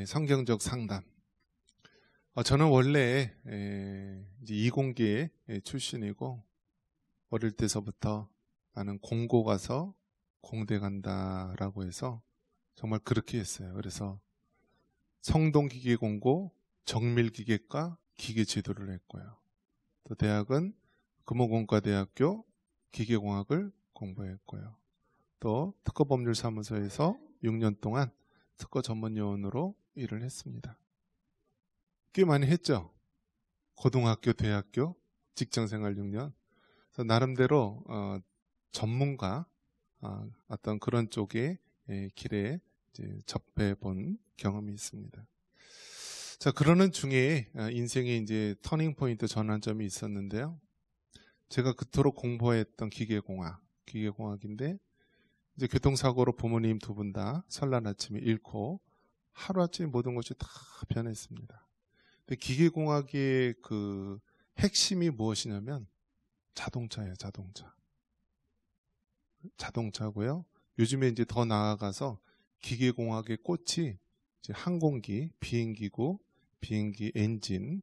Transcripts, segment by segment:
성경적 상담. 저는 원래 이제 이공계 출신이고 어릴 때서부터 나는 공고 가서 공대 간다라고 해서 정말 그렇게 했어요. 그래서 성동기계공고, 정밀기계과, 기계제도를 했고요. 또 대학은 금호공과대학교 기계공학을 공부했고요. 또 특허법률사무소에서 6년 동안 특허 전문요원으로 일을 했습니다. 꽤 많이 했죠. 고등학교, 대학교, 직장생활 6년. 그래서 나름대로 전문가 어떤 그런 쪽의 길에 이제 접해본 경험이 있습니다. 자, 그러는 중에 인생의 이제 터닝 포인트 전환점이 있었는데요. 제가 그토록 공부했던 기계공학인데 이제 교통사고로 부모님 두 분 다 설날 아침에 잃고 하루아침에 모든 것이 다 변했습니다. 근데 기계공학의 그 핵심이 무엇이냐면 자동차예요, 자동차고요. 요즘에 이제 더 나아가서 기계공학의 꽃이 이제 항공기, 비행기고, 비행기 엔진,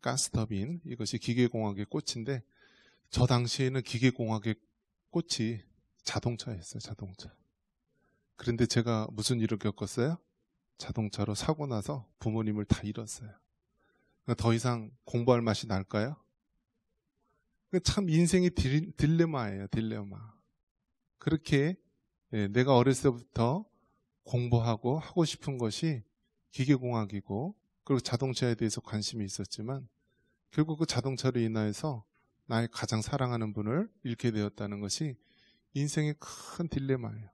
가스터빈, 이것이 기계공학의 꽃인데 저 당시에는 기계공학의 꽃이 자동차였어요, 자동차. 그런데 제가 무슨 일을 겪었어요? 자동차로 사고 나서 부모님을 다 잃었어요. 더 이상 공부할 맛이 날까요? 참 인생의 딜레마예요, 딜레마. 그렇게 내가 어렸을 때부터 공부하고 하고 싶은 것이 기계공학이고 그리고 자동차에 대해서 관심이 있었지만 결국 그 자동차로 인하여서 나의 가장 사랑하는 분을 잃게 되었다는 것이 인생의 큰 딜레마예요.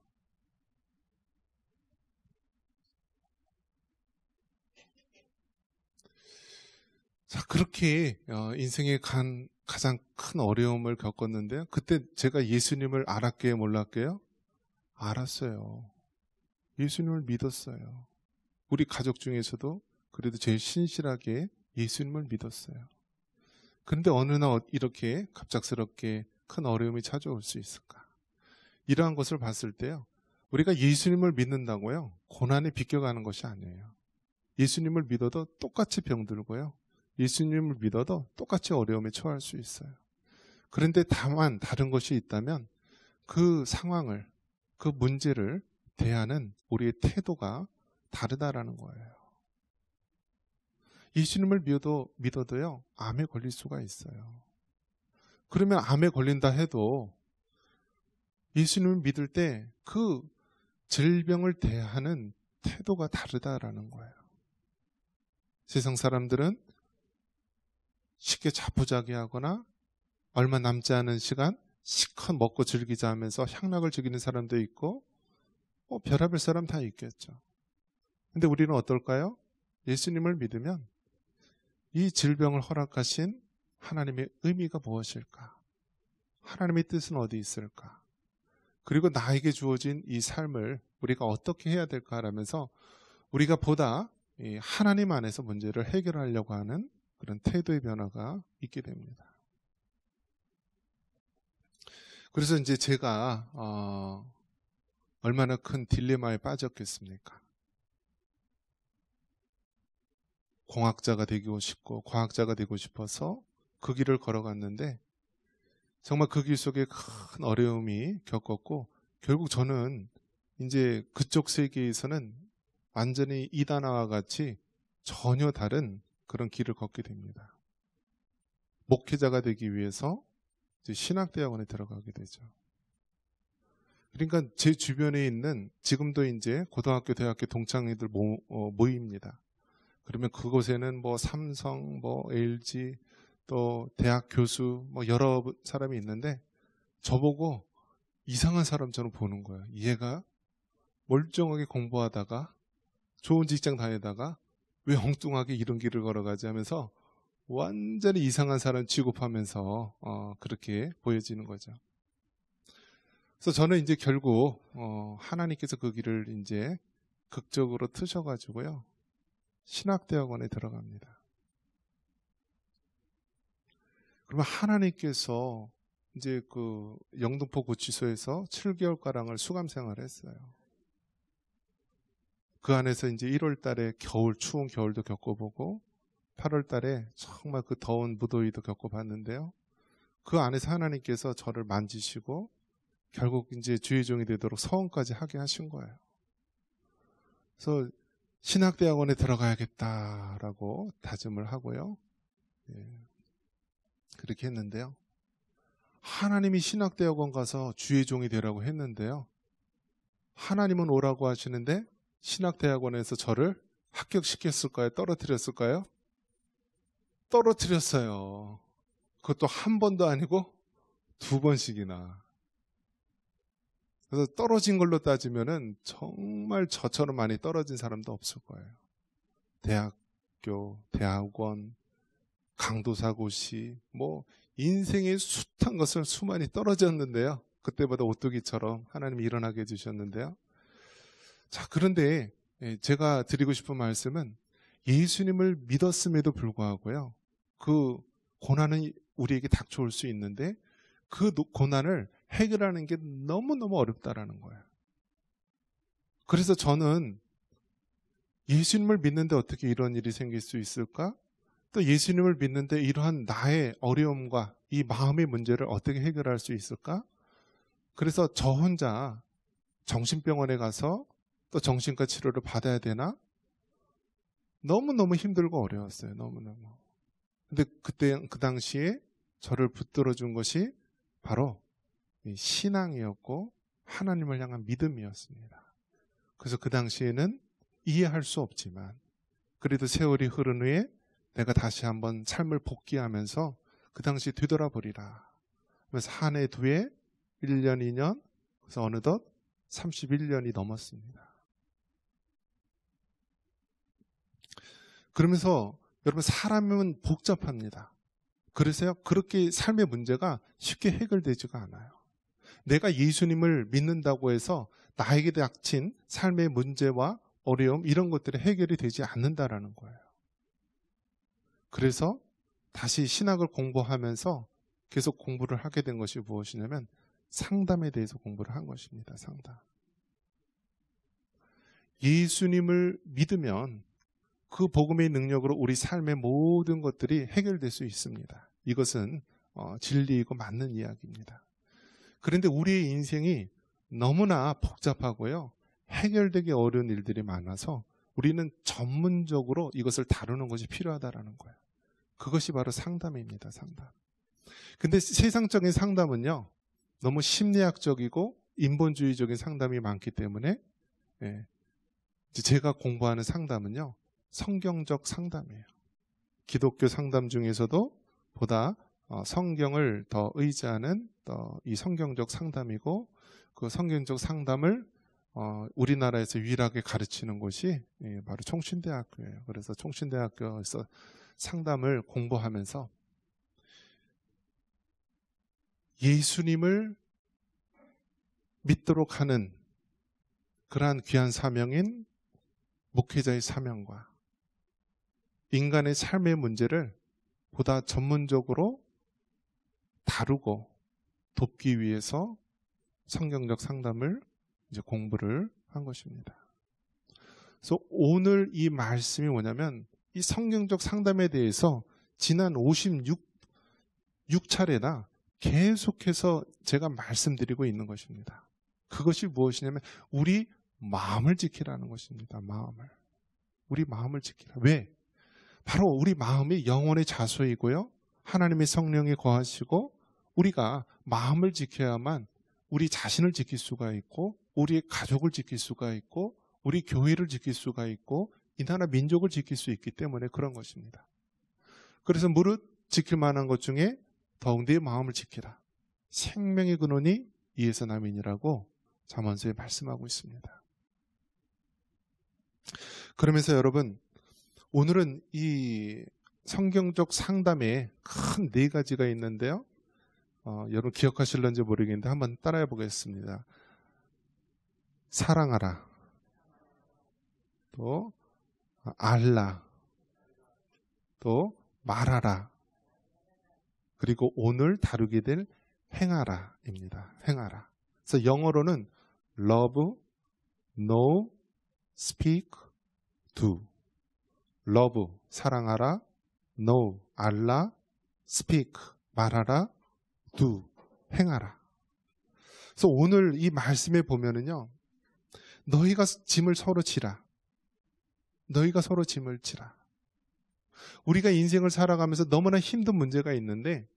자, 그렇게 인생의 가장 큰 어려움을 겪었는데요. 그때 제가 예수님을 알았게요, 몰랐게요? 알았어요. 예수님을 믿었어요. 우리 가족 중에서도 그래도 제일 신실하게 예수님을 믿었어요. 그런데 어느 날 이렇게 갑작스럽게 큰 어려움이 찾아올 수 있을까? 이러한 것을 봤을 때요. 우리가 예수님을 믿는다고요. 고난에 비껴가는 것이 아니에요. 예수님을 믿어도 똑같이 병들고요. 예수님을 믿어도 똑같이 어려움에 처할 수 있어요. 그런데 다만 다른 것이 있다면 그 상황을, 그 문제를 대하는 우리의 태도가 다르다라는 거예요. 예수님을 믿어도요, 암에 걸릴 수가 있어요. 그러면 암에 걸린다 해도 예수님을 믿을 때 그 질병을 대하는 태도가 다르다라는 거예요. 세상 사람들은 쉽게 자포자기하거나 얼마 남지 않은 시간 실컷 먹고 즐기자 하면서 향락을 즐기는 사람도 있고 별의별 사람 다 있겠죠. 근데 우리는 어떨까요? 예수님을 믿으면 이 질병을 허락하신 하나님의 의미가 무엇일까? 하나님의 뜻은 어디 있을까? 그리고 나에게 주어진 이 삶을 우리가 어떻게 해야 될까 하면서 우리가 보다 하나님 안에서 문제를 해결하려고 하는 그런 태도의 변화가 있게 됩니다. 그래서 이제 제가 얼마나 큰 딜레마에 빠졌겠습니까? 공학자가 되고 싶고 과학자가 되고 싶어서 그 길을 걸어갔는데 정말 그 길 속에 큰 어려움이 겪었고 결국 저는 이제 그쪽 세계에서는 완전히 이단아와 같이 전혀 다른 그런 길을 걷게 됩니다. 목회자가 되기 위해서 이제 신학대학원에 들어가게 되죠. 그러니까 제 주변에 있는 지금도 이제 고등학교, 대학교 동창회들 모입니다. 그러면 그곳에는 뭐 삼성, 뭐 LG, 또 대학 교수, 뭐 여러 사람이 있는데 저보고 이상한 사람처럼 보는 거예요. 얘가 멀쩡하게 공부하다가 좋은 직장 다니다가 왜 엉뚱하게 이런 길을 걸어가지 하면서 완전히 이상한 사람 취급하면서 그렇게 보여지는 거죠. 그래서 저는 이제 결국 하나님께서 그 길을 이제 극적으로 트셔가지고요. 신학대학원에 들어갑니다. 그러면 하나님께서 이제 그 영등포 구치소에서 7개월가량을 수감 생활을 했어요. 그 안에서 이제 1월 달에 겨울, 추운 겨울도 겪어보고 8월 달에 정말 그 더운 무더위도 겪어봤는데요. 그 안에서 하나님께서 저를 만지시고 결국 이제 주의 종이 되도록 서원까지 하게 하신 거예요. 그래서 신학대학원에 들어가야겠다라고 다짐을 하고요. 그렇게 했는데요. 하나님이 신학대학원 가서 주의 종이 되라고 했는데요. 하나님은 오라고 하시는데 신학대학원에서 저를 합격시켰을까요? 떨어뜨렸을까요? 떨어뜨렸어요. 그것도 한 번도 아니고 2번씩이나. 그래서 떨어진 걸로 따지면은 정말 저처럼 많이 떨어진 사람도 없을 거예요. 대학교, 대학원, 강도사고시, 뭐 인생의 숱한 것을 수많이 떨어졌는데요. 그때보다 오뚜기처럼 하나님이 일어나게 해주셨는데요. 자, 그런데 제가 드리고 싶은 말씀은 예수님을 믿었음에도 불구하고요. 그 고난은 우리에게 닥쳐올 수 있는데 그 고난을 해결하는 게 너무너무 어렵다라는 거예요. 그래서 저는 예수님을 믿는데 어떻게 이런 일이 생길 수 있을까? 또 예수님을 믿는데 이러한 나의 어려움과 이 마음의 문제를 어떻게 해결할 수 있을까? 그래서 저 혼자 정신병원에 가서 또 정신과 치료를 받아야 되나? 너무너무 힘들고 어려웠어요. 너무너무. 근데 그때 그 당시에 저를 붙들어 준 것이 바로 신앙이었고 하나님을 향한 믿음이었습니다. 그래서 그 당시에는 이해할 수 없지만 그래도 세월이 흐른 후에 내가 다시 한번 삶을 복귀하면서 그 당시 되돌아보리라. 그래서 한 해, 두 해, 1년, 2년, 그래서 어느덧 31년이 넘었습니다. 그러면서 여러분 사람은 복잡합니다. 그래서요 그렇게 삶의 문제가 쉽게 해결되지가 않아요. 내가 예수님을 믿는다고 해서 나에게 닥친 삶의 문제와 어려움 이런 것들이 해결이 되지 않는다라는 거예요. 그래서 다시 신학을 공부하면서 계속 공부를 하게 된 것이 무엇이냐면 상담에 대해서 공부를 한 것입니다. 상담. 예수님을 믿으면 그 복음의 능력으로 우리 삶의 모든 것들이 해결될 수 있습니다. 이것은 진리이고 맞는 이야기입니다. 그런데 우리의 인생이 너무나 복잡하고요. 해결되기 어려운 일들이 많아서 우리는 전문적으로 이것을 다루는 것이 필요하다라는 거예요. 그것이 바로 상담입니다. 상담. 근데 세상적인 상담은요. 너무 심리학적이고 인본주의적인 상담이 많기 때문에 제가 공부하는 상담은요. 성경적 상담이에요. 기독교 상담 중에서도 보다 성경을 더 의지하는 이 성경적 상담이고 그 성경적 상담을 우리나라에서 유일하게 가르치는 곳이 바로 총신대학교예요. 그래서 총신대학교에서 상담을 공부하면서 예수님을 믿도록 하는 그러한 귀한 사명인 목회자의 사명과 인간의 삶의 문제를 보다 전문적으로 다루고 돕기 위해서 성경적 상담을 이제 공부를 한 것입니다. 그래서 오늘 이 말씀이 뭐냐면 이 성경적 상담에 대해서 지난 56차례나 계속해서 제가 말씀드리고 있는 것입니다. 그것이 무엇이냐면 우리 마음을 지키라는 것입니다. 마음을. 우리 마음을 지키라. 왜? 바로 우리 마음이 영혼의 자소이고요. 하나님의 성령이 거하시고 우리가 마음을 지켜야만 우리 자신을 지킬 수가 있고 우리의 가족을 지킬 수가 있고 우리 교회를 지킬 수가 있고 이 나라 민족을 지킬 수 있기 때문에 그런 것입니다. 그래서 무릇 지킬 만한 것 중에 더욱 네 마음을 지키라. 생명의 근원이 이에서 남이니라고 잠언서에 말씀하고 있습니다. 그러면서 여러분 오늘은 이 성경적 상담에 큰 4가지가 있는데요. 여러분 기억하실런지 모르겠는데 한번 따라해 보겠습니다. 사랑하라. 또 알라. 또 말하라. 그리고 오늘 다루게 될 행하라입니다. 행하라. 그래서 영어로는 love, know, speak, do, love, 사랑하라, know, 알라, speak, 말하라, do, 행하라. 그래서 오늘 이 말씀에 보면은요, 너희가 짐을 서로 지라. 너희가 서로 짐을 지라. 우리가 인생을 살아가면서 너무나 힘든 문제가 있는데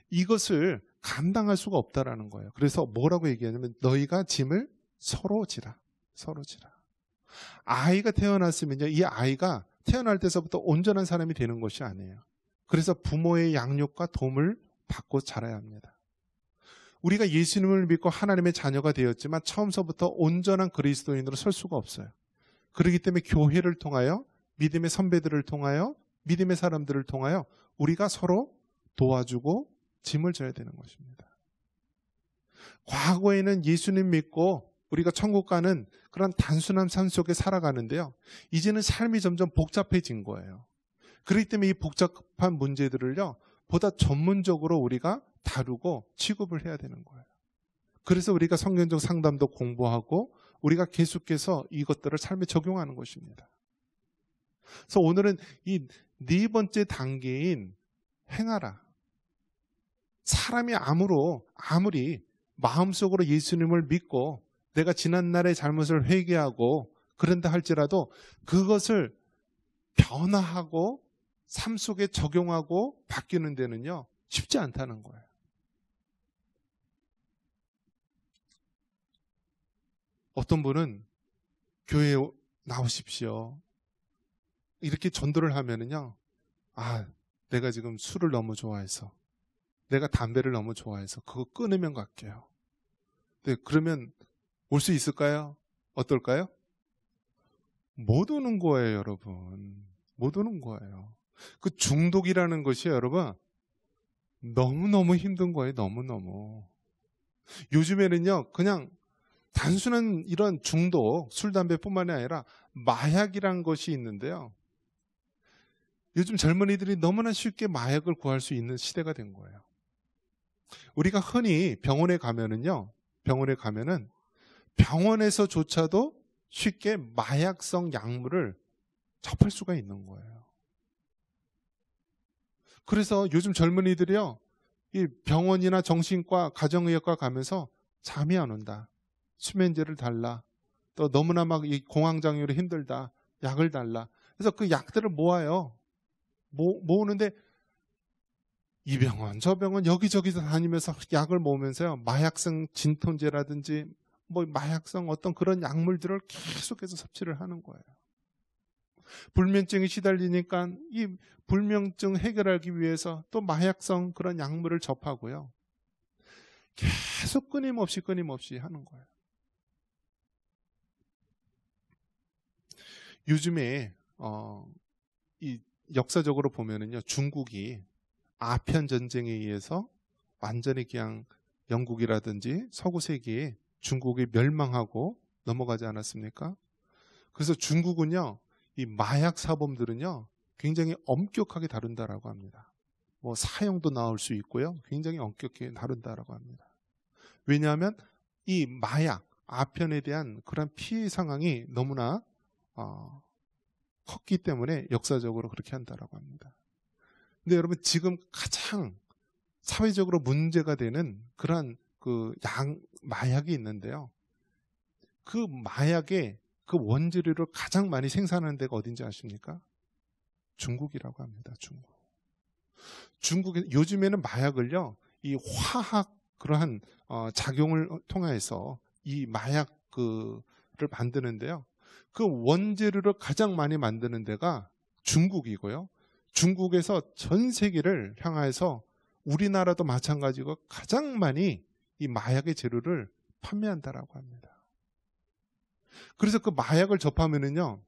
이것을 감당할 수가 없다라는 거예요. 그래서 뭐라고 얘기하냐면 너희가 짐을 서로 지라. 서로 지라. 아이가 태어났으면요, 이 아이가 태어날 때서부터 온전한 사람이 되는 것이 아니에요. 그래서 부모의 양육과 도움을 받고 자라야 합니다. 우리가 예수님을 믿고 하나님의 자녀가 되었지만 처음서부터 온전한 그리스도인으로 설 수가 없어요. 그렇기 때문에 교회를 통하여, 믿음의 선배들을 통하여, 믿음의 사람들을 통하여 우리가 서로 도와주고 짐을 져야 되는 것입니다. 과거에는 예수님 믿고 우리가 천국 가는 그런 단순한 삶 속에 살아가는데요, 이제는 삶이 점점 복잡해진 거예요. 그렇기 때문에 이 복잡한 문제들을요, 보다 전문적으로 우리가 다루고 취급을 해야 되는 거예요. 그래서 우리가 성경적 상담도 공부하고 우리가 계속해서 이것들을 삶에 적용하는 것입니다. 그래서 오늘은 이 네 번째 단계인 행하라. 사람이 아무리 마음속으로 예수님을 믿고 내가 지난날의 잘못을 회개하고 그런다 할지라도 그것을 변화하고 삶 속에 적용하고 바뀌는 데는요, 쉽지 않다는 거예요. 어떤 분은 교회에 나오십시오. 이렇게 전도를 하면은요, 내가 지금 술을 너무 좋아해서, 내가 담배를 너무 좋아해서 그거 끊으면 갈게요. 네, 그러면 올 수 있을까요? 어떨까요? 못 오는 거예요, 여러분. 못 오는 거예요. 그 중독이라는 것이 여러분 너무너무 힘든 거예요. 너무너무. 요즘에는요, 그냥 단순한 이런 중독, 술, 담배뿐만이 아니라 마약이란 것이 있는데요, 요즘 젊은이들이 너무나 쉽게 마약을 구할 수 있는 시대가 된 거예요. 우리가 흔히 병원에 가면은 병원에서조차도 쉽게 마약성 약물을 접할 수가 있는 거예요. 그래서 요즘 젊은이들이요, 이 병원이나 정신과, 가정의학과 가면서 잠이 안 온다, 수면제를 달라, 또 너무나 막 이 공황장애로 힘들다, 약을 달라. 그래서 그 약들을 모아요. 모으는데 이 병원 저 병원 여기저기 다니면서 약을 모으면서요, 마약성 진통제라든지 뭐 마약성 어떤 그런 약물들을 계속해서 섭취를 하는 거예요. 불면증이 시달리니까 이 불면증 해결하기 위해서 또 마약성 그런 약물을 접하고요, 계속 끊임없이 하는 거예요. 요즘에 이 역사적으로 보면은요, 중국이 아편 전쟁에 의해서 완전히 그냥 영국이라든지 서구 세계에 중국이 멸망하고 넘어가지 않았습니까? 그래서 중국은요, 이 마약 사범들은요, 굉장히 엄격하게 다룬다라고 합니다. 뭐 사형도 나올 수 있고요, 굉장히 엄격하게 다룬다라고 합니다. 왜냐하면 이 마약, 아편에 대한 그런 피해 상황이 너무나 컸기 때문에 역사적으로 그렇게 한다라고 합니다. 근데 여러분, 지금 가장 사회적으로 문제가 되는 그러한 그 마약이 있는데요, 그 마약의 그 원재료를 가장 많이 생산하는 데가 어딘지 아십니까? 중국이라고 합니다. 중국에 요즘에는 마약을요, 이 화학 그러한 작용을 통해서 이 마약 그를 만드는데요, 그 원재료를 가장 많이 만드는 데가 중국이고요, 중국에서 전 세계를 향해서 우리나라도 마찬가지고 가장 많이 이 마약의 재료를 판매한다라고 합니다. 그래서 그 마약을 접하면은요,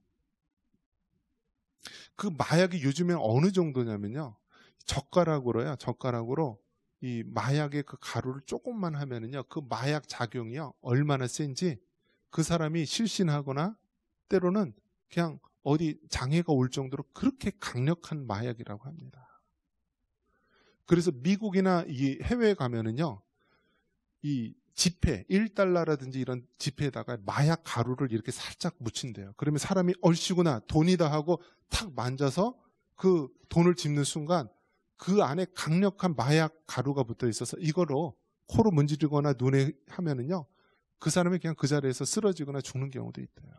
그 마약이 요즘에 어느 정도냐면요, 젓가락으로 이 마약의 그 가루를 조금만 하면은요, 그 마약 작용이요, 얼마나 센지 그 사람이 실신하거나 때로는 그냥 어디 장애가 올 정도로 그렇게 강력한 마약이라고 합니다. 그래서 미국이나 이 해외에 가면은요, 이 지폐, 1달러라든지 이런 지폐에다가 마약 가루를 이렇게 살짝 묻힌대요. 그러면 사람이 얼씨구나 돈이다 하고 탁 만져서 그 돈을 짚는 순간 그 안에 강력한 마약 가루가 붙어 있어서 이거로 코로 문지르거나 눈에 하면은요, 그 사람이 그냥 그 자리에서 쓰러지거나 죽는 경우도 있대요.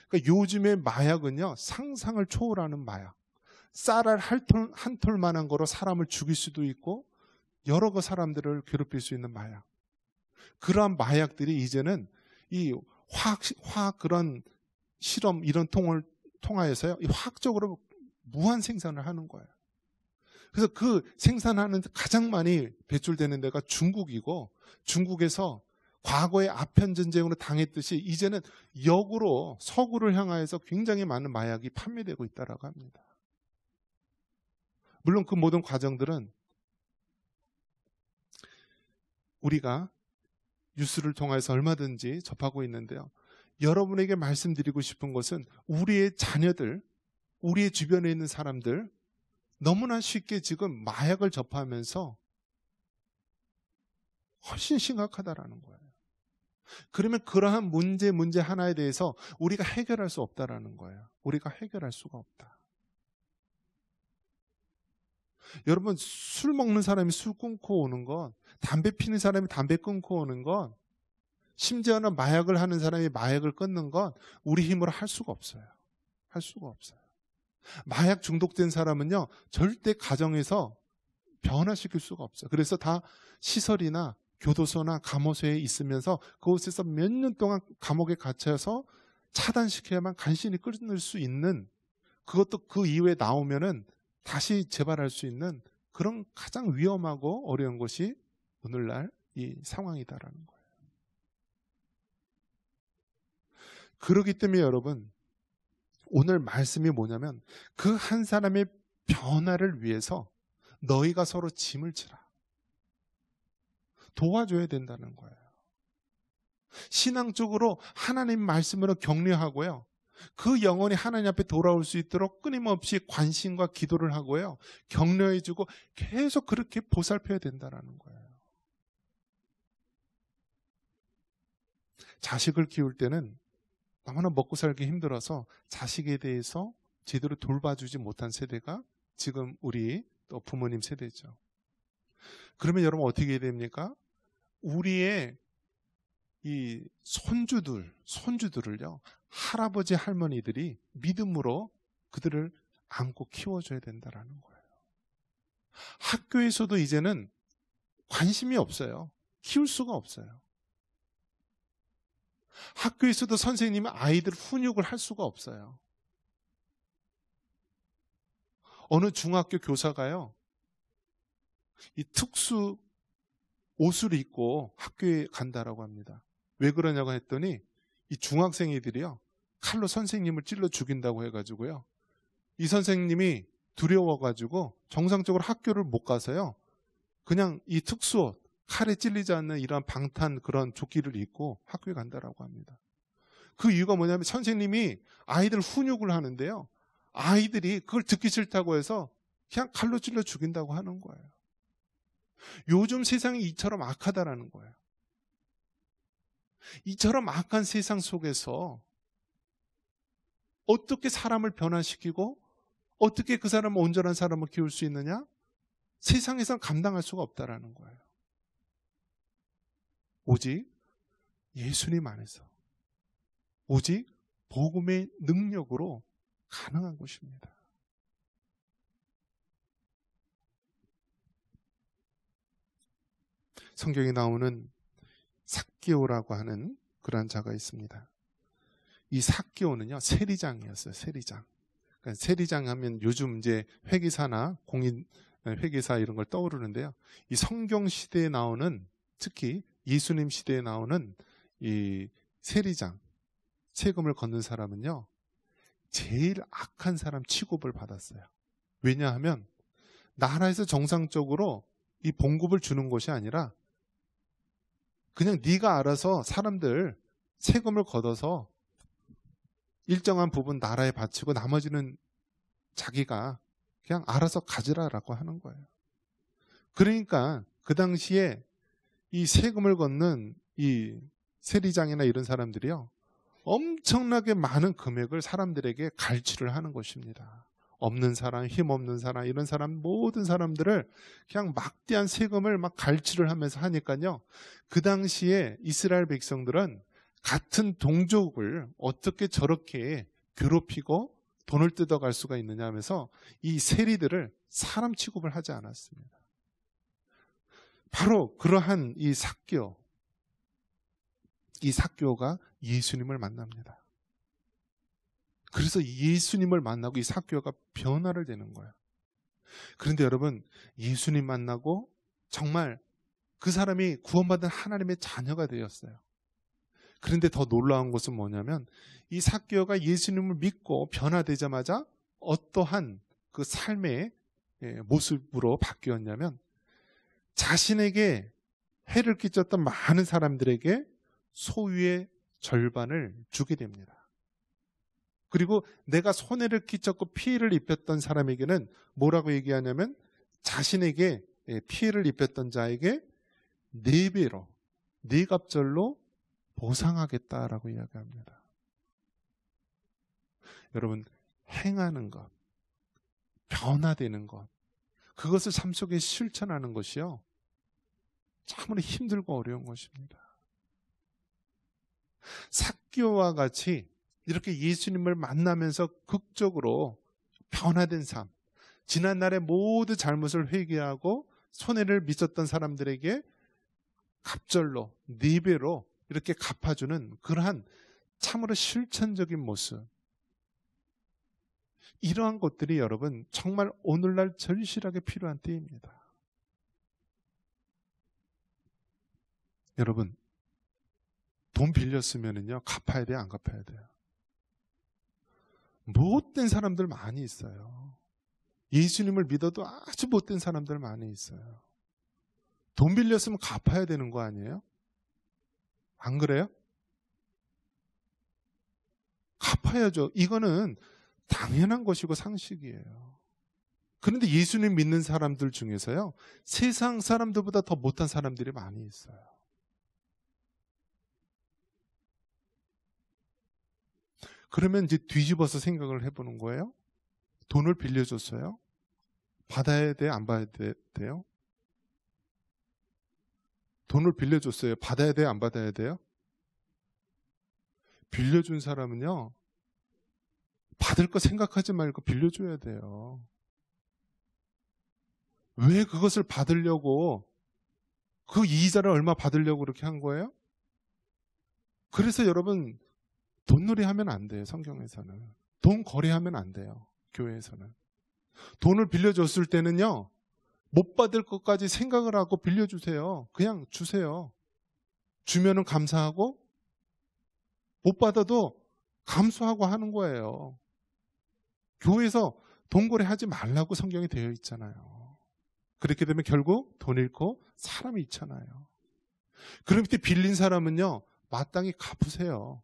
그러니까 요즘의 마약은요, 상상을 초월하는 마약. 쌀알 한 톨만한 거로 사람을 죽일 수도 있고 여러 거 사람들을 괴롭힐 수 있는 마약. 그러한 마약들이 이제는 이 화학 그런 실험 이런 통을 통하여서요, 이 화학적으로 무한 생산을 하는 거예요. 그래서 그 생산하는 가장 많이 배출되는 데가 중국이고, 중국에서 과거에 아편 전쟁으로 당했듯이 이제는 역으로 서구를 향하여서 굉장히 많은 마약이 판매되고 있다라고 합니다. 물론 그 모든 과정들은 우리가 뉴스를 통해서 얼마든지 접하고 있는데요. 여러분에게 말씀드리고 싶은 것은 우리의 자녀들, 우리의 주변에 있는 사람들 너무나 쉽게 지금 마약을 접하면서 훨씬 심각하다라는 거예요. 그러면 그러한 문제 하나에 대해서 우리가 해결할 수 없다라는 거예요. 우리가 해결할 수가 없다. 여러분, 술 먹는 사람이 술 끊고 오는 건, 담배 피는 사람이 담배 끊고 오는 건, 심지어는 마약을 하는 사람이 마약을 끊는 건 우리 힘으로 할 수가 없어요. 할 수가 없어요. 마약 중독된 사람은요, 절대 가정에서 변화시킬 수가 없어요. 그래서 다 시설이나 교도소나 감호소에 있으면서 그곳에서 몇 년 동안 감옥에 갇혀서 차단시켜야만 간신히 끊을 수 있는, 그것도 그 이후에 나오면은 다시 재발할 수 있는 그런 가장 위험하고 어려운 것이 오늘날 이 상황이다라는 거예요. 그렇기 때문에 여러분, 오늘 말씀이 뭐냐면 그 한 사람의 변화를 위해서 너희가 서로 짐을 지라. 도와줘야 된다는 거예요. 신앙적으로 하나님 말씀으로 격려하고요. 그 영혼이 하나님 앞에 돌아올 수 있도록 끊임없이 관심과 기도를 하고요. 격려해주고 계속 그렇게 보살펴야 된다는 거예요. 자식을 키울 때는 너무나 먹고 살기 힘들어서 자식에 대해서 제대로 돌봐주지 못한 세대가 지금 우리 또 부모님 세대죠. 그러면 여러분 어떻게 해야 됩니까? 우리의 이 손주들을요, 할아버지 할머니들이 믿음으로 그들을 안고 키워줘야 된다라는 거예요. 학교에서도 이제는 관심이 없어요. 키울 수가 없어요. 학교에서도 선생님이 아이들 훈육을 할 수가 없어요. 어느 중학교 교사가요, 이 특수 옷을 입고 학교에 간다라고 합니다. 왜 그러냐고 했더니 이 중학생이들이요, 칼로 선생님을 찔러 죽인다고 해가지고요, 이 선생님이 두려워가지고 정상적으로 학교를 못 가서요, 그냥 이 특수옷, 칼에 찔리지 않는 이런 방탄 그런 조끼를 입고 학교에 간다라고 합니다. 그 이유가 뭐냐면 선생님이 아이들 훈육을 하는데요, 아이들이 그걸 듣기 싫다고 해서 그냥 칼로 찔러 죽인다고 하는 거예요. 요즘 세상이 이처럼 악하다라는 거예요. 이처럼 악한 세상 속에서 어떻게 사람을 변화시키고 어떻게 그 사람을 온전한 사람을 키울 수 있느냐? 세상에선 감당할 수가 없다라는 거예요. 오직 예수님 안에서, 오직 복음의 능력으로 가능한 것입니다. 성경에 나오는 삭개오라고 하는 그런 자가 있습니다. 이 삭개오는요, 세리장이었어요. 세리장. 그러니까 세리장 하면 요즘 이제 회계사나 공인 회계사 이런 걸 떠오르는데요. 이 성경 시대에 나오는, 특히 예수님 시대에 나오는 이 세리장, 세금을 걷는 사람은요, 제일 악한 사람 취급을 받았어요. 왜냐하면 나라에서 정상적으로 이 봉급을 주는 것이 아니라 그냥 네가 알아서 사람들 세금을 걷어서 일정한 부분 나라에 바치고 나머지는 자기가 그냥 알아서 가지라라고 하는 거예요. 그러니까 그 당시에 이 세금을 걷는 이 세리장이나 이런 사람들이요, 엄청나게 많은 금액을 사람들에게 갈취를 하는 것입니다. 없는 사람, 힘없는 사람, 이런 사람, 모든 사람들을 그냥 막대한 세금을 막 갈취를 하면서 하니까요, 그 당시에 이스라엘 백성들은 같은 동족을 어떻게 저렇게 괴롭히고 돈을 뜯어갈 수가 있느냐 하면서 이 세리들을 사람 취급을 하지 않았습니다. 바로 그러한 이 삭개오가 예수님을 만납니다. 그래서 예수님을 만나고 이 삭개오가 변화를 되는 거예요. 그런데 여러분, 예수님 만나고 정말 그 사람이 구원받은 하나님의 자녀가 되었어요. 그런데 더 놀라운 것은 뭐냐면, 이 삭개오가 예수님을 믿고 변화되자마자 어떠한 그 삶의 모습으로 바뀌었냐면, 자신에게 해를 끼쳤던 많은 사람들에게 소유의 절반을 주게 됩니다. 그리고 내가 손해를 끼쳤고 피해를 입혔던 사람에게는 뭐라고 얘기하냐면, 자신에게 피해를 입혔던 자에게 4배로, 4갑절로 보상하겠다라고 이야기합니다. 여러분, 행하는 것, 변화되는 것, 그것을 삶 속에 실천하는 것이요, 참으로 힘들고 어려운 것입니다. 삭개오와 같이 이렇게 예수님을 만나면서 극적으로 변화된 삶, 지난날의 모든 잘못을 회개하고 손해를 미쳤던 사람들에게 갑절로 4배로 이렇게 갚아주는 그러한 참으로 실천적인 모습, 이러한 것들이 여러분 정말 오늘날 절실하게 필요한 때입니다. 여러분, 돈 빌렸으면요 갚아야 돼요, 안 갚아야 돼요? 못된 사람들 많이 있어요. 예수님을 믿어도 아주 못된 사람들 많이 있어요. 돈 빌렸으면 갚아야 되는 거 아니에요? 안 그래요? 갚아야죠. 이거는 당연한 것이고 상식이에요. 그런데 예수님 믿는 사람들 중에서요, 세상 사람들보다 더 못한 사람들이 많이 있어요. 그러면 이제 뒤집어서 생각을 해보는 거예요. 돈을 빌려줬어요. 받아야 돼, 안 받아야 돼요? 돈을 빌려줬어요. 받아야 돼요, 안 받아야 돼요? 빌려준 사람은요, 받을 거 생각하지 말고 빌려줘야 돼요. 왜 그것을 받으려고, 그 이자를 얼마 받으려고 그렇게 한 거예요? 그래서 여러분, 돈놀이 하면 안 돼요, 성경에서는. 돈 거래하면 안 돼요, 교회에서는. 돈을 빌려줬을 때는요, 못 받을 것까지 생각을 하고 빌려주세요. 그냥 주세요. 주면은 감사하고, 못 받아도 감수하고 하는 거예요. 교회에서 돈 거래하지 말라고 성경에 되어 있잖아요. 그렇게 되면 결국 돈 잃고 사람이 있잖아요. 그럼 그때 빌린 사람은요, 마땅히 갚으세요.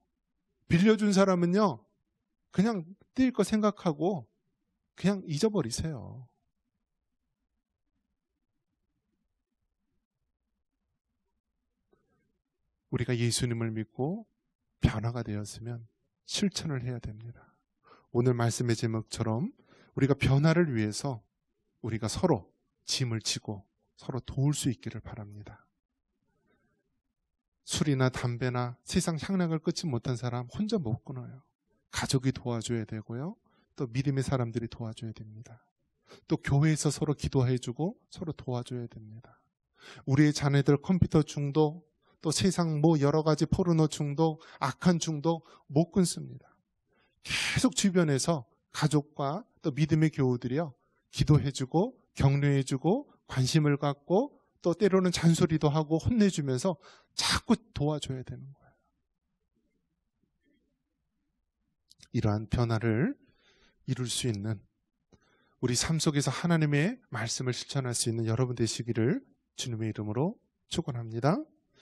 빌려준 사람은요, 그냥 뛸 거 생각하고 그냥 잊어버리세요. 우리가 예수님을 믿고 변화가 되었으면 실천을 해야 됩니다. 오늘 말씀의 제목처럼 우리가 변화를 위해서 우리가 서로 짐을 지고 서로 도울 수 있기를 바랍니다. 술이나 담배나 세상 향락을 끊지 못한 사람 혼자 못 끊어요. 가족이 도와줘야 되고요. 또 믿음의 사람들이 도와줘야 됩니다. 또 교회에서 서로 기도해주고 서로 도와줘야 됩니다. 우리의 자녀들 컴퓨터 중독, 또 세상 뭐 여러 가지 포르노 중독, 악한 중독 못 끊습니다. 계속 주변에서 가족과 또 믿음의 교우들이요, 기도해주고 격려해주고 관심을 갖고 또 때로는 잔소리도 하고 혼내주면서 자꾸 도와줘야 되는 거예요. 이러한 변화를 이룰 수 있는, 우리 삶 속에서 하나님의 말씀을 실천할 수 있는 여러분 되시기를 주님의 이름으로 축원합니다.